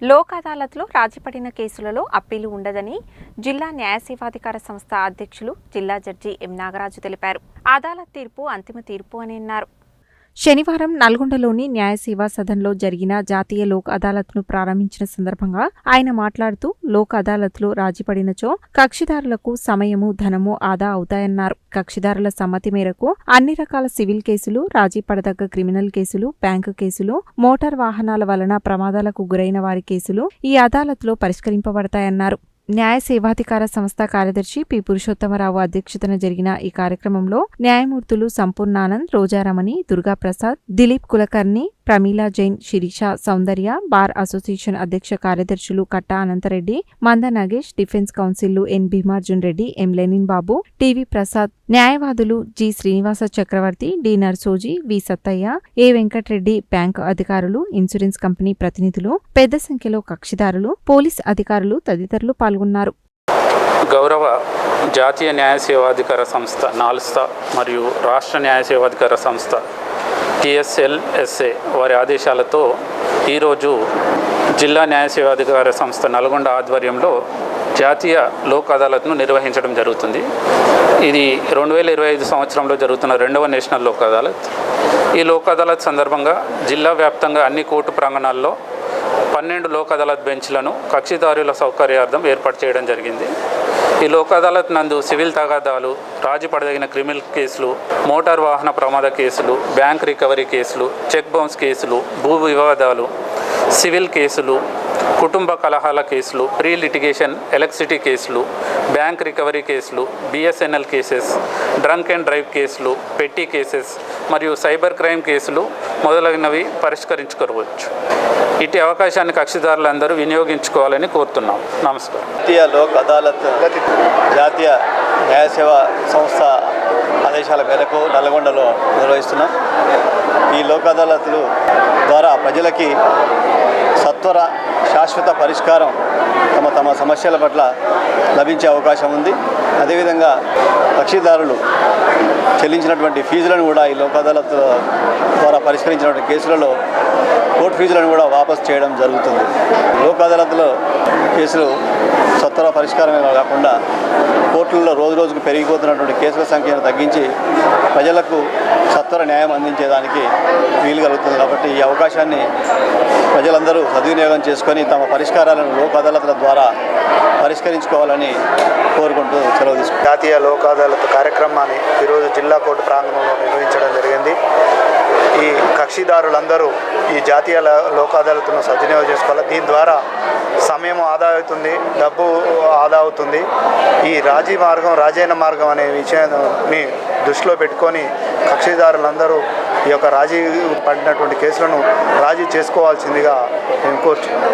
లోక్ అదాలత్లో రాజీపడిన కేసులలో అప్పీలు ఉండదని జిల్లా న్యాయ సేవాధికార సంస్థ అధ్యక్షులు జిల్లా జడ్జి ఎం నాగరాజు తెలిపారు. అదాలత్ తీర్పు అంతిమ తీర్పు అని అన్నారు. శనివారం నల్గొండలోని న్యాయ సేవా సదన్లో జరిగిన జాతీయ లోక్ అదాలత్ను ప్రారంభించిన సందర్భంగా ఆయన మాట్లాడుతూ లోక్ అదాలత్లో రాజీపడినచో కక్షిదారులకు సమయము, ధనము ఆదా అవుతాయన్నారు. కక్షిదారుల సమ్మతి మేరకు అన్ని రకాల సివిల్ కేసులు, రాజీ పడదగ్గ క్రిమినల్ కేసులు, బ్యాంకు కేసులు, మోటార్ వాహనాల వలన ప్రమాదాలకు గురైన వారి కేసులు ఈ అదాలత్లో పరిష్కరింపబడతాయన్నారు. న్యాయ సేవాధికార సంస్థ కార్యదర్శి పి పురుషోత్తమరావు అధ్యక్షతన జరిగిన ఈ కార్యక్రమంలో న్యాయమూర్తులు సంపూర్ణానంద్, రోజారమణి, దుర్గాప్రసాద్, దిలీప్ కులకర్ణి, ప్రమీలా జైన్, శిరీష, సౌందర్య, బార్ అసోసియేషన్ అధ్యక్ష కార్యదర్శులు కట్టా అనంతరెడ్డి, మంద నగేష్, డిఫెన్స్ కౌన్సిల్లు ఎన్ భీమార్జున్ రెడ్డి, ఎం లెనిన్ బాబు, టివి ప్రసాద్, న్యాయవాదులు జి శ్రీనివాస చక్రవర్తి, డి నర్సోజీ, వి సత్తయ్య, ఏ వెంకట్రెడ్డి, బ్యాంకు అధికారులు, ఇన్సూరెన్స్ కంపెనీ ప్రతినిధులు, పెద్ద సంఖ్యలో కక్షిదారులు, పోలీస్ అధికారులు తదితరులు పాల్గొన్నారు. గౌరవ జాతీయ న్యాయ సేవాధికార సంస్థ నాల్సా మరియు రాష్ట్ర న్యాయ సేవాధికార సంస్థ TSLSA వారి ఆదేశాలతో ఈరోజు జిల్లా న్యాయ సేవాధికార సంస్థ నల్గొండ ఆధ్వర్యంలో జాతీయ లోక్ అదాలత్ను నిర్వహించడం జరుగుతుంది. ఇది 2025 సంవత్సరంలో జరుగుతున్న 2వ నేషనల్ లోక్ అదాలత్. ఈ లోక్ అదాలత్ సందర్భంగా జిల్లా వ్యాప్తంగా అన్ని కోర్టు ప్రాంగణాల్లో 12 లోక్ అదాలత్ బెంచ్లను కక్షిదారుల సౌకర్యార్థం ఏర్పాటు చేయడం జరిగింది. ఈ లోక్ అదాలత్ నందు సివిల్ తగాదాలు, రాజీ పడదగిన క్రిమినల్ కేసులు, మోటార్ వాహన ప్రమాద కేసులు, బ్యాంక్ రికవరీ కేసులు, చెక్ బౌన్స్ కేసులు, భూ వివాదాలు, సివిల్ కేసులు, కుటుంబ కలహాల కేసులు, ప్రీ లిటిగేషన్ ఎలక్ట్రిసిటీ కేసులు, బ్యాంక్ రికవరీ కేసులు, BSNL cases, drunk and drive కేసులు, పెట్టి కేసెస్ మరియు సైబర్ క్రైమ్ కేసులు మొదలైనవి పరిష్కరించుకోవచ్చు. ఇటు అవకాశాన్ని కక్షిదారులందరూ వినియోగించుకోవాలని కోరుతున్నాం. నమస్కారం. జాతీయ లోక్ అదాలత్ జాతీయ న్యాయ సేవా సంస్థ ఆదేశాల మేరకు నల్గొండలో నిర్వహిస్తున్నాం. ఈ లోక్ అదాలత్లు ద్వారా ప్రజలకి సత్వర శాశ్వత పరిష్కారం తమ సమస్యల పట్ల లభించే అవకాశం ఉంది. అదేవిధంగా కక్షిదారులు చెల్లించినటువంటి ఫీజులను కూడా ఈ లోక్ అదాలత్ ద్వారా పరిష్కరించినటువంటి కేసులలో కోర్టు ఫీజులను కూడా వాపసు చేయడం జరుగుతుంది. లోక్ అదాలత్లో కేసులు సత్వర పరిష్కారమే కాకుండా కోర్టుల్లో రోజుకు పెరిగిపోతున్నటువంటి కేసుల సంఖ్యను తగ్గించి ప్రజలకు సత్వర న్యాయం అందించేదానికి వీలు కలుగుతుంది. కాబట్టి ఈ అవకాశాన్ని ప్రజలందరూ సద్వినియోగం చేసుకొని తమ పరిష్కారాలను లోక్ అదాలత్ల ద్వారా పరిష్కరించుకోవాలని కోరుకుంటూ సెలవు తీసుకుంటాం. జాతీయ లోక్ అదాలత్ కార్యక్రమాన్ని ఈరోజు జిల్లా కోర్టు ప్రాంగణంలో నిర్వహించడం జరిగింది. ఈ కక్షిదారులందరూ ఈ జాతీయ లోక్ అదాలత్ను సద్వినియోగం చేసుకోవాలి. దీని ద్వారా సమయం ఆదా అవుతుంది, డబ్బు ఆదా అవుతుంది. ఈ రాజైన మార్గం అనే విషయాన్ని దృష్టిలో పెట్టుకొని కక్షిదారులందరూ ఈ యొక్క రాజీ పడినటువంటి కేసులను రాజీ చేసుకోవాల్సిందిగా నేను కోరుచున్నాను.